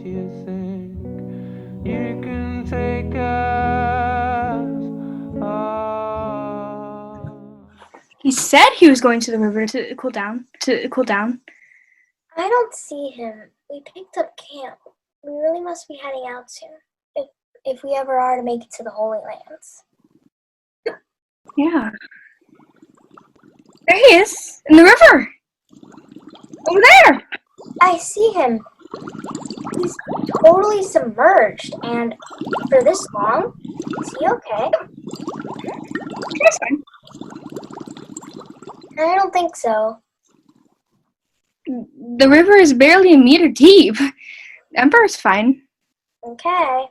you think you can take us all. He said he was going to the river to cool down. I don't see him. We picked up camp. We really must be heading out soon, if we ever are to make it to the Holy Lands. Yeah. There he is, in the river. Over there. I see him. He's totally submerged, and for this long, is he okay? That's fine. I don't think so. The river is barely a meter deep. The Emperor's fine. Okay.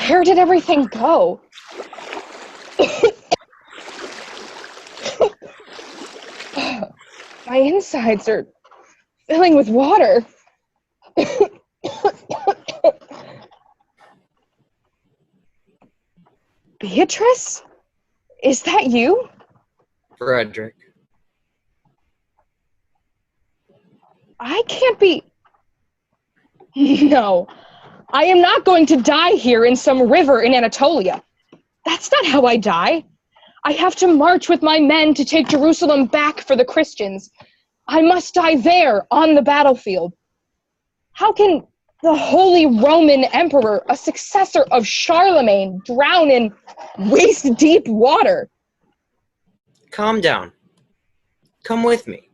Where did everything go? My insides are filling with water. Beatrice? Is that you? Frederick. I can't be... No. I am not going to die here in some river in Anatolia. That's not how I die. I have to march with my men to take Jerusalem back for the Christians. I must die there, on the battlefield. How can the Holy Roman Emperor, a successor of Charlemagne, drown in waist-deep water? Calm down. Come with me.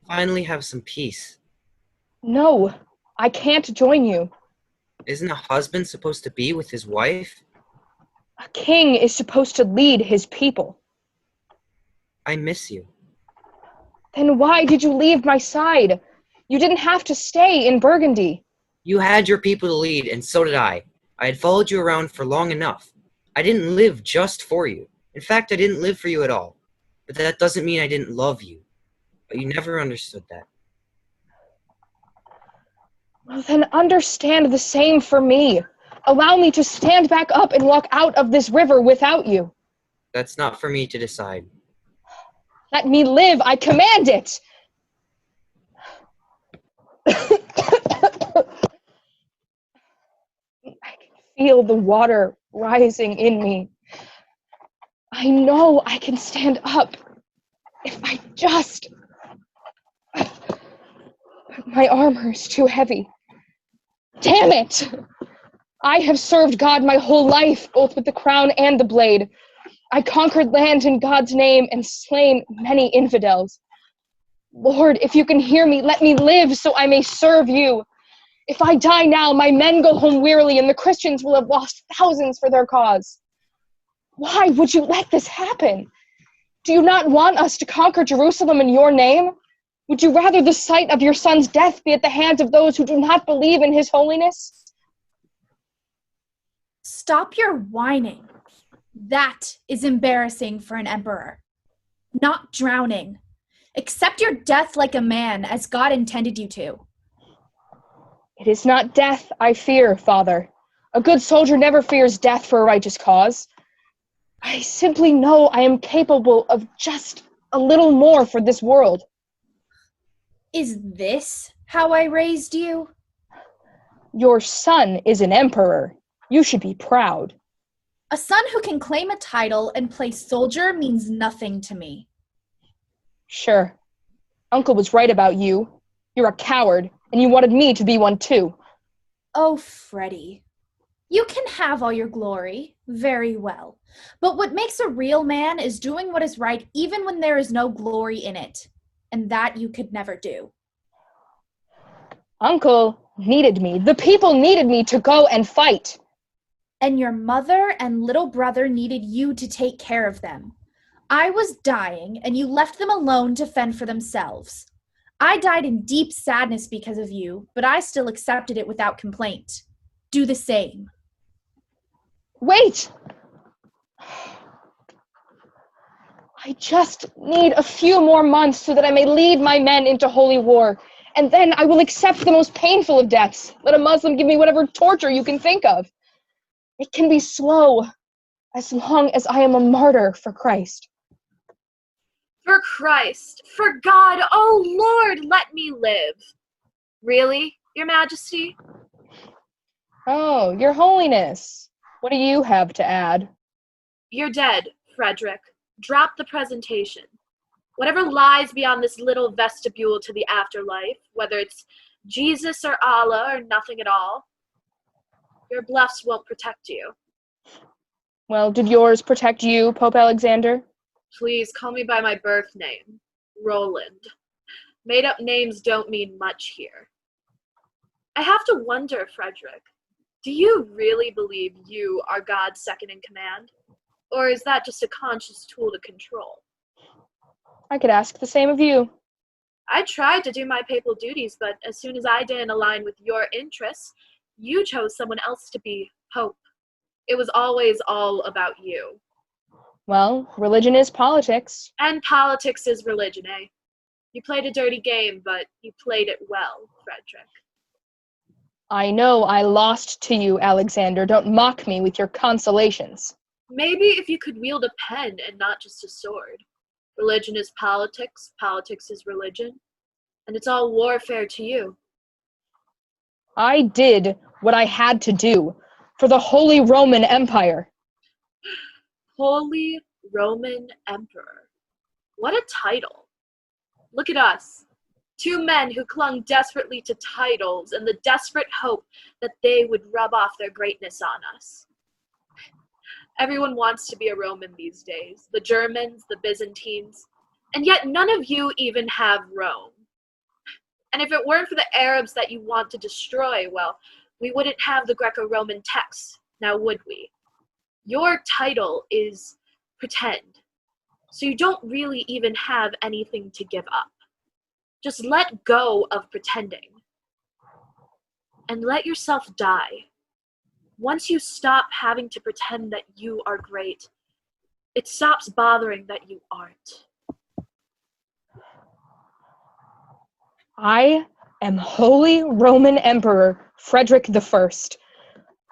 Finally have some peace. No, I can't join you. Isn't a husband supposed to be with his wife? A king is supposed to lead his people. I miss you. Then why did you leave my side? You didn't have to stay in Burgundy. You had your people to lead, and so did I. I had followed you around for long enough. I didn't live just for you. In fact, I didn't live for you at all. But that doesn't mean I didn't love you. But you never understood that. Well, then understand the same for me. Allow me to stand back up and walk out of this river without you. That's not for me to decide. Let me live, I command it! I can feel the water rising in me. I know I can stand up if I just... My armor is too heavy. Damn it! I have served God my whole life, both with the crown and the blade. I conquered land in God's name and slain many infidels. Lord, if you can hear me, let me live so I may serve you. If I die now, my men go home wearily and the Christians will have lost thousands for their cause. Why would you let this happen? Do you not want us to conquer Jerusalem in your name? Would you rather the sight of your son's death be at the hands of those who do not believe in his holiness? Stop your whining. That is embarrassing for an emperor. Not drowning. Accept your death like a man, as God intended you to. It is not death I fear, Father. A good soldier never fears death for a righteous cause. I simply know I am capable of just a little more for this world. Is this how I raised you? Your son is an emperor. You should be proud. A son who can claim a title and play soldier means nothing to me. Sure. Uncle was right about you. You're a coward, and you wanted me to be one too. Oh, Freddie. You can have all your glory, very well. But what makes a real man is doing what is right even when there is no glory in it. And that you could never do. Uncle needed me. The people needed me to go and fight. And your mother and little brother needed you to take care of them. I was dying, and you left them alone to fend for themselves. I died in deep sadness because of you, but I still accepted it without complaint. Do the same. Wait! I just need a few more months so that I may lead my men into holy war, and then I will accept the most painful of deaths. Let a Muslim give me whatever torture you can think of. It can be slow, as long as I am a martyr for Christ. For Christ, for God, oh Lord, let me live. Really, Your Majesty? Oh, Your Holiness. What do you have to add? You're dead, Frederick. Drop the presentation. Whatever lies beyond this little vestibule to the afterlife, whether it's Jesus or Allah or nothing at all, your bluffs won't protect you. Well, did yours protect you, Pope Alexander? Please call me by my birth name, Roland. Made-up names don't mean much here. I have to wonder, Frederick, do you really believe you are God's second in command? Or is that just a conscious tool to control? I could ask the same of you. I tried to do my papal duties, but as soon as I didn't align with your interests, you chose someone else to be Pope. It was always all about you. Well, religion is politics. And politics is religion, eh? You played a dirty game, but you played it well, Frederick. I know I lost to you, Alexander. Don't mock me with your consolations. Maybe if you could wield a pen and not just a sword. Religion is politics, politics is religion, and it's all warfare to you. I did what I had to do for the Holy Roman Empire. Holy Roman Emperor. What a title. Look at us. Two men who clung desperately to titles and the desperate hope that they would rub off their greatness on us. Everyone wants to be a Roman these days. The Germans, the Byzantines, and yet none of you even have Rome. And if it weren't for the Arabs that you want to destroy, well, we wouldn't have the Greco-Roman texts, now would we? Your title is pretend, so you don't really even have anything to give up. Just let go of pretending and let yourself die. Once you stop having to pretend that you are great, it stops bothering that you aren't. I am Holy Roman Emperor Frederick I.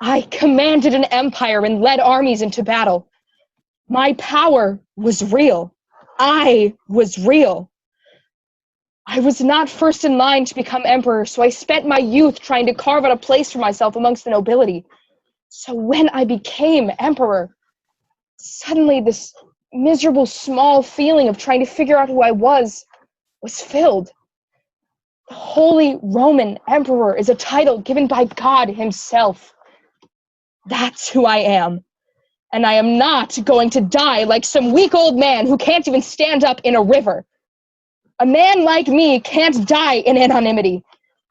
I commanded an empire and led armies into battle. My power was real. I was real. I was not first in line to become emperor, so I spent my youth trying to carve out a place for myself amongst the nobility. So when I became emperor, suddenly this miserable small feeling of trying to figure out who I was filled. The Holy Roman Emperor is a title given by God himself. That's who I am. And I am not going to die like some weak old man who can't even stand up in a river. A man like me can't die in anonymity.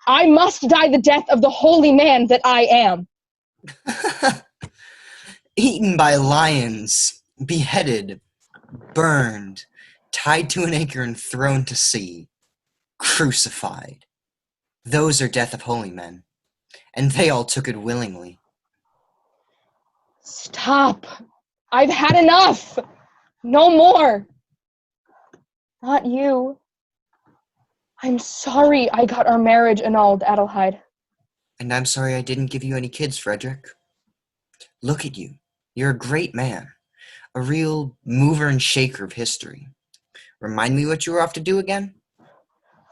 I must die the death of the holy man that I am. Eaten by lions, beheaded, burned, tied to an anchor and thrown to sea, crucified. Those are death of holy men, and they all took it willingly. Stop. I've had enough. No more. Not you. I'm sorry I got our marriage annulled, Adelheid. And I'm sorry I didn't give you any kids, Frederick. Look at you. You're a great man. A real mover and shaker of history. Remind me what you were off to do again?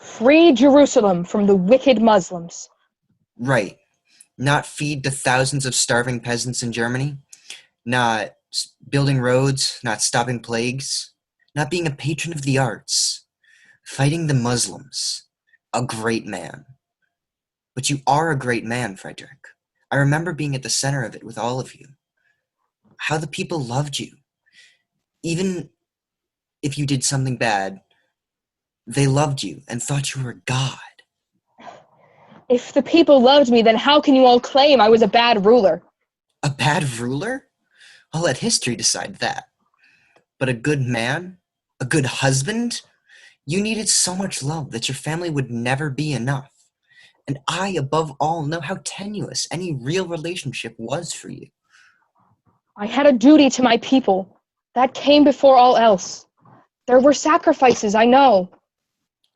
Free Jerusalem from the wicked Muslims. Right. Not feed the thousands of starving peasants in Germany. Not building roads. Not stopping plagues. Not being a patron of the arts. Fighting the Muslims. A great man. But you are a great man, Frederick. I remember being at the center of it with all of you. How the people loved you. Even if you did something bad, they loved you and thought you were God. If the people loved me, then how can you all claim I was a bad ruler? A bad ruler? I'll let history decide that. But a good man? A good husband? You needed so much love that your family would never be enough. And I, above all, know how tenuous any real relationship was for you. I had a duty to my people. That came before all else. There were sacrifices, I know.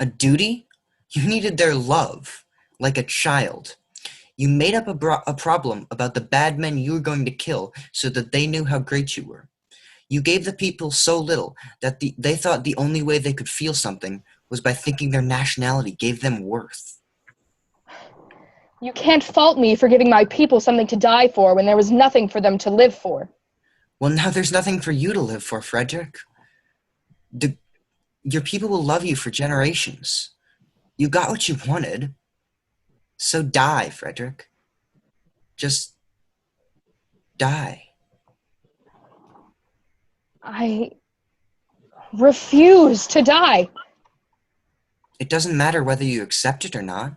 A duty? You needed their love, like a child. You made up a problem about the bad men you were going to kill so that they knew how great you were. You gave the people so little that they thought the only way they could feel something was by thinking their nationality gave them worth. You can't fault me for giving my people something to die for when there was nothing for them to live for. Well, now there's nothing for you to live for, Frederick. Your people will love you for generations. You got what you wanted. So die, Frederick. Just die. I refuse to die. It doesn't matter whether you accept it or not.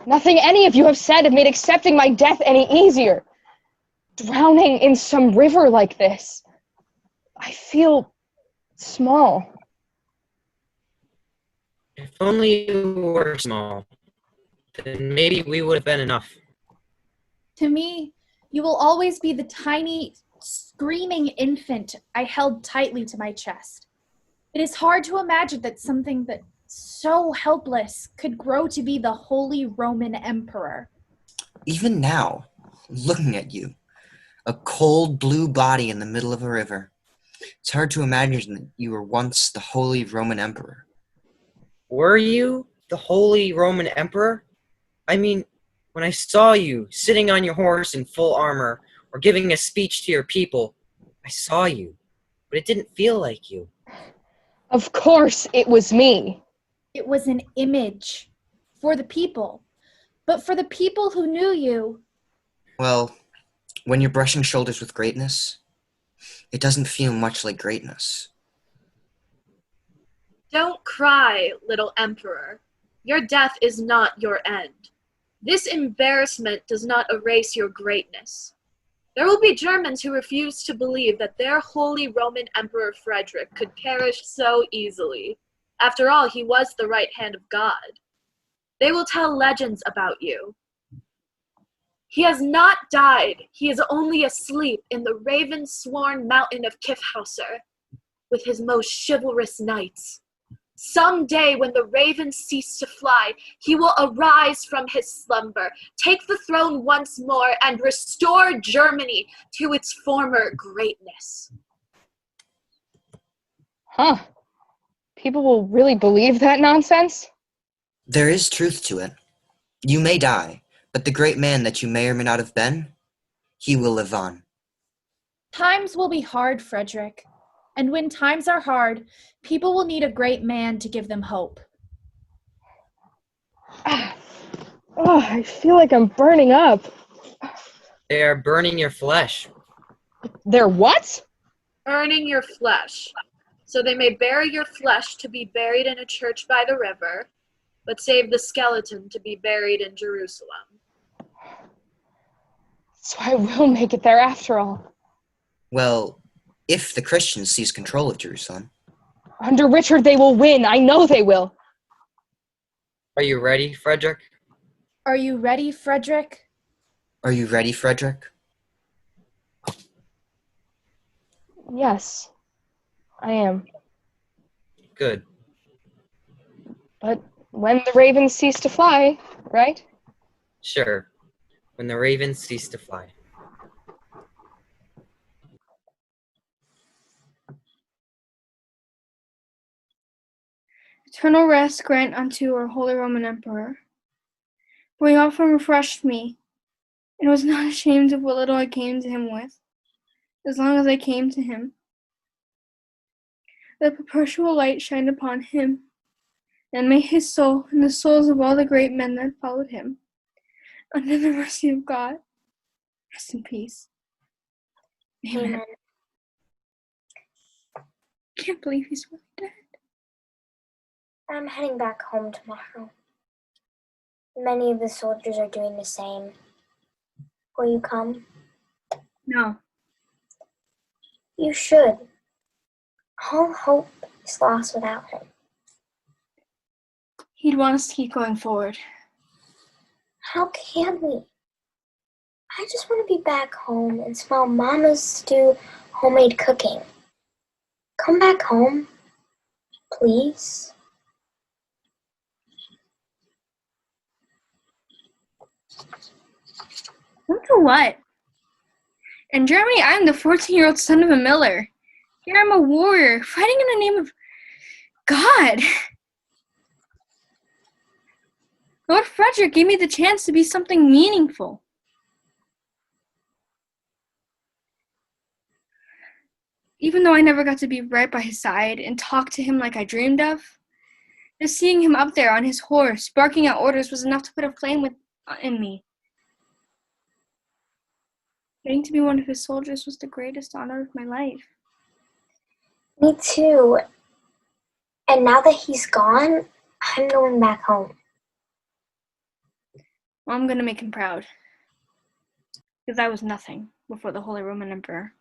Nothing any of you have said have made accepting my death any easier. Drowning in some river like this, I feel small. If only you were small, then maybe we would have been enough. To me, you will always be the tiny, screaming infant I held tightly to my chest. It is hard to imagine that something that so helpless could grow to be the Holy Roman Emperor. Even now, looking at you, a cold blue body in the middle of a river, it's hard to imagine that you were once the Holy Roman Emperor. Were you the Holy Roman Emperor? I mean, when I saw you sitting on your horse in full armor or giving a speech to your people, I saw you, but it didn't feel like you. Of course it was me. It was an image for the people, but for the people who knew you. Well, when you're brushing shoulders with greatness, it doesn't feel much like greatness. Don't cry, little emperor. Your death is not your end. This embarrassment does not erase your greatness. There will be Germans who refuse to believe that their Holy Roman Emperor Frederick could perish so easily. After all, he was the right hand of God. They will tell legends about you. He has not died. He is only asleep in the raven-sworn mountain of Kiffhauser with his most chivalrous knights. Someday, when the ravens cease to fly, he will arise from his slumber, take the throne once more, and restore Germany to its former greatness. Huh. People will really believe that nonsense? There is truth to it. You may die, but the great man that you may or may not have been, he will live on. Times will be hard, Frederick. And when times are hard, people will need a great man to give them hope. I feel like I'm burning up. They are burning your flesh. They're what? Burning your flesh, so they may bury your flesh to be buried in a church by the river, but save the skeleton to be buried in Jerusalem. So I will make it there after all. Well, if the Christians seize control of Jerusalem. Under Richard they will win. I know they will. Are you ready, Frederick? Are you ready, Frederick? Are you ready, Frederick? Yes, I am. Good. But when the ravens cease to fly, right? Sure. When the ravens cease to fly. Eternal rest grant unto our Holy Roman Emperor. For he often refreshed me, and was not ashamed of what little I came to him with, as long as I came to him. The perpetual light shine upon him, and may his soul, and the souls of all the great men that followed him, under the mercy of God, rest in peace. Amen. Amen. I can't believe he's really dead. I'm heading back home tomorrow. Many of the soldiers are doing the same. Will you come? No. You should. All hope is lost without him. He'd want us to keep going forward. How can we? I just want to be back home and smell Mama's stew homemade cooking. Come back home, please. Come to what? In Germany, I am the 14-year-old son of a miller. Here I'm a warrior, fighting in the name of God. Lord Frederick gave me the chance to be something meaningful. Even though I never got to be right by his side and talk to him like I dreamed of, just seeing him up there on his horse, barking out orders was enough to put a flame in me. Getting to be one of his soldiers was the greatest honor of my life. Me too. And now that he's gone, I'm going back home. Well, I'm gonna make him proud. Because I was nothing before the Holy Roman Emperor.